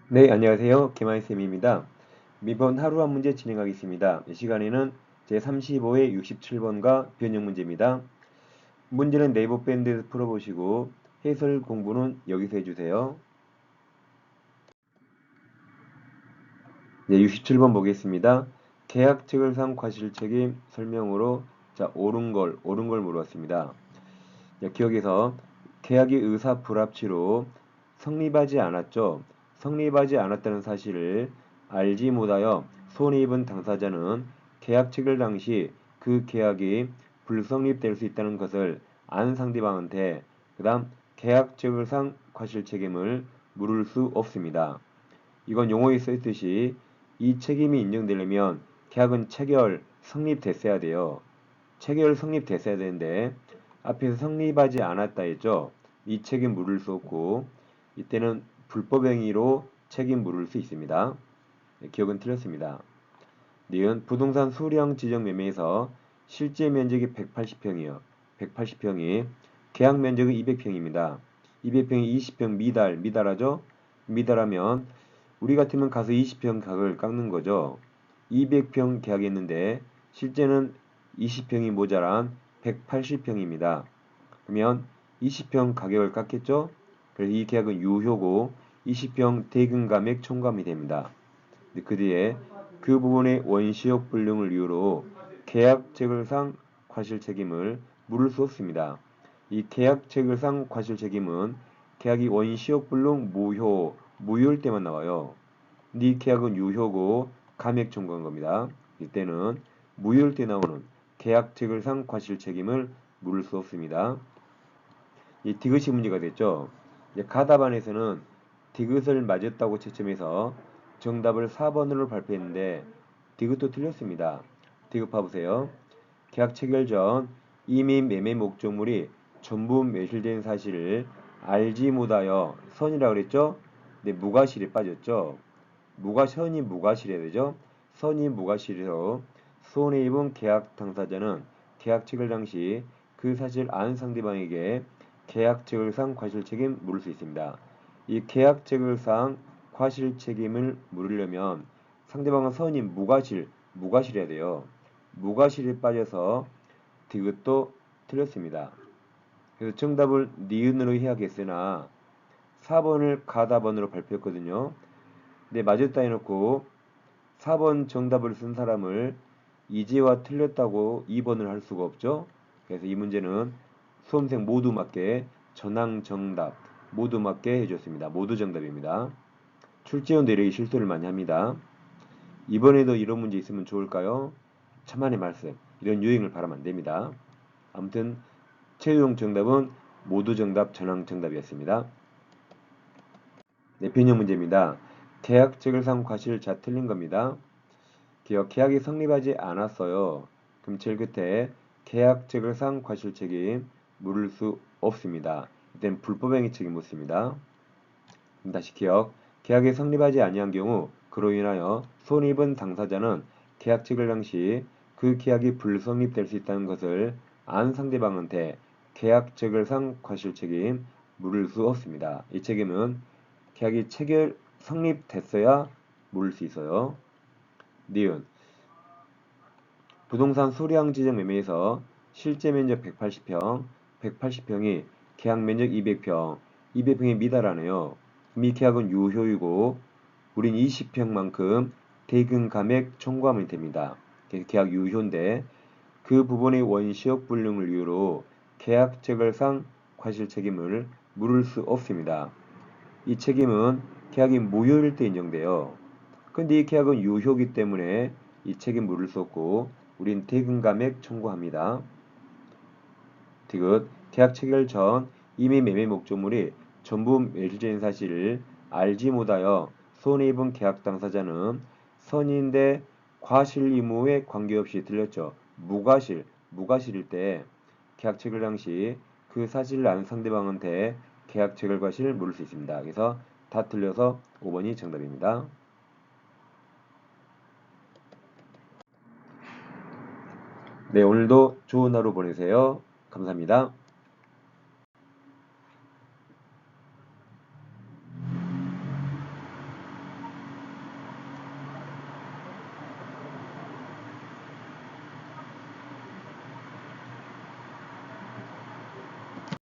네, 안녕하세요. 김하이쌤입니다. 이번 하루 한 문제 진행하겠습니다. 이 시간에는 제35회 67번과 변형 문제입니다. 문제는 네이버 밴드에서 풀어보시고 해설 공부는 여기서 해주세요. 네, 67번 보겠습니다. 계약책을 산 과실책임 설명으로 옳은 걸 물었습니다. 자, 기억에서 계약의 의사 불합치로 성립하지 않았죠. 성립하지 않았다는 사실을 알지 못하여 손해입은 당사자는 계약 체결 당시 그 계약이 불성립될 수 있다는 것을 안 상대방한테 그 다음 계약 체결상 과실 책임을 물을 수 없습니다. 이건 용어에 써있듯이 이 책임이 인정되려면 계약은 체결 성립됐어야 돼요. 체결 성립됐어야 되는데 앞에서 성립하지 않았다 했죠. 이 책임 물을 수 없고 이때는 불법 행위로 책임 물을 수 있습니다. 네, 기억은 틀렸습니다. 니은 부동산 수량 지정 매매에서 실제 면적이 180평이요. 180평이 계약 면적은 200평입니다. 200평이 20평 미달하죠? 미달하면 우리 같으면 가서 20평 각을 깎는 거죠. 200평 계약했는데 실제는 20평이 모자란 180평입니다. 그러면 20평 가격을 깎겠죠? 그래서 이 계약은 유효고 20평 대금 감액 청구함이 됩니다. 그 뒤에 그 부분의 원시효 불능을 이유로 계약체결상 과실 책임을 물을 수 없습니다. 이 계약체결상 과실 책임은 계약이 원시효 불능 무효일 때만 나와요. 네 계약은 유효고 감액 청구한 겁니다. 이때는 무효일 때 나오는 계약체결상 과실 책임을 물을 수 없습니다. 이 디귿이 문제가 됐죠. 이제 가답안에서는 디귿을 맞았다고 채점해서 정답을 4번으로 발표했는데 디귿도 틀렸습니다. 디귿 봐보세요. 계약 체결 전 이미 매매 목적물이 전부 매실된 사실을 알지 못하여 선이라고 그랬죠? 근데 무과실에 빠졌죠. 선이 무과실해야 되죠. 선이 무과실해서 손해입은 계약 당사자는 계약 체결 당시 그 사실 아는 상대방에게 계약 체결상 과실 책임 물을 수 있습니다. 이 계약 체결상 과실 책임을 물으려면 상대방은 선이 무과실해야 돼요. 무과실에 빠져서 디귿도 틀렸습니다. 그래서 정답을 니은으로 해야겠으나 4번을 가답원으로 발표했거든요. 근데 맞았다 해놓고 4번 정답을 쓴 사람을 이제와 틀렸다고 2번을 할 수가 없죠. 그래서 이 문제는 수험생 모두 맞게 전항 정답 모두 맞게 해줬습니다. 모두 정답입니다. 출제원 내력이 실수를 많이 합니다. 이번에도 이런 문제 있으면 좋을까요? 천만의 말씀. 이런 유행을 바라면 안 됩니다. 아무튼 최종 정답은 모두 정답 전항 정답이었습니다. 네, 변형 문제입니다. 계약 체결상 과실 자 틀린 겁니다. 계약이 성립하지 않았어요. 그럼 제일 끝에 계약 체결상 과실 책임 물을 수 없습니다. 이땐 불법행위 책임 묻습니다. 그럼 다시 계약이 성립하지 아니한 경우 그로 인하여 손해입은 당사자는 계약 체결 당시 그 계약이 불성립될 수 있다는 것을 안 상대방한테 계약 체결상 과실 책임 물을 수 없습니다. 이 책임은 계약이 체결 성립됐어야 물을 수 있어요. 니은 부동산 수량 지정 매매에서 실제 면적 180평, 180평이 계약 면적 200평, 200평에 미달하네요. 이 계약은 유효이고 우린 20평만큼 대금 감액 청구하면 됩니다. 계약 유효인데 그 부분의 원시효 불능을 이유로 계약 체결상 과실 책임을 물을 수 없습니다. 이 책임은 계약이 무효일 때 인정돼요. 근데 이 계약은 유효이기 때문에 이 책임 물을 수 없고 우린 대금 감액 청구합니다. 디귿 계약 체결 전 이미 매매 목적물이 전부 매수된 사실을 알지 못하여 손해입은 계약 당사자는 선인데 과실 의무에 관계없이 들렸죠. 무과실일 때 계약 체결 당시 그 사실을 아는 상대방한테 계약 체결 과실을 물을 수 있습니다. 그래서 다 틀려서 5번이 정답입니다. 네, 오늘도 좋은 하루 보내세요. 감사합니다.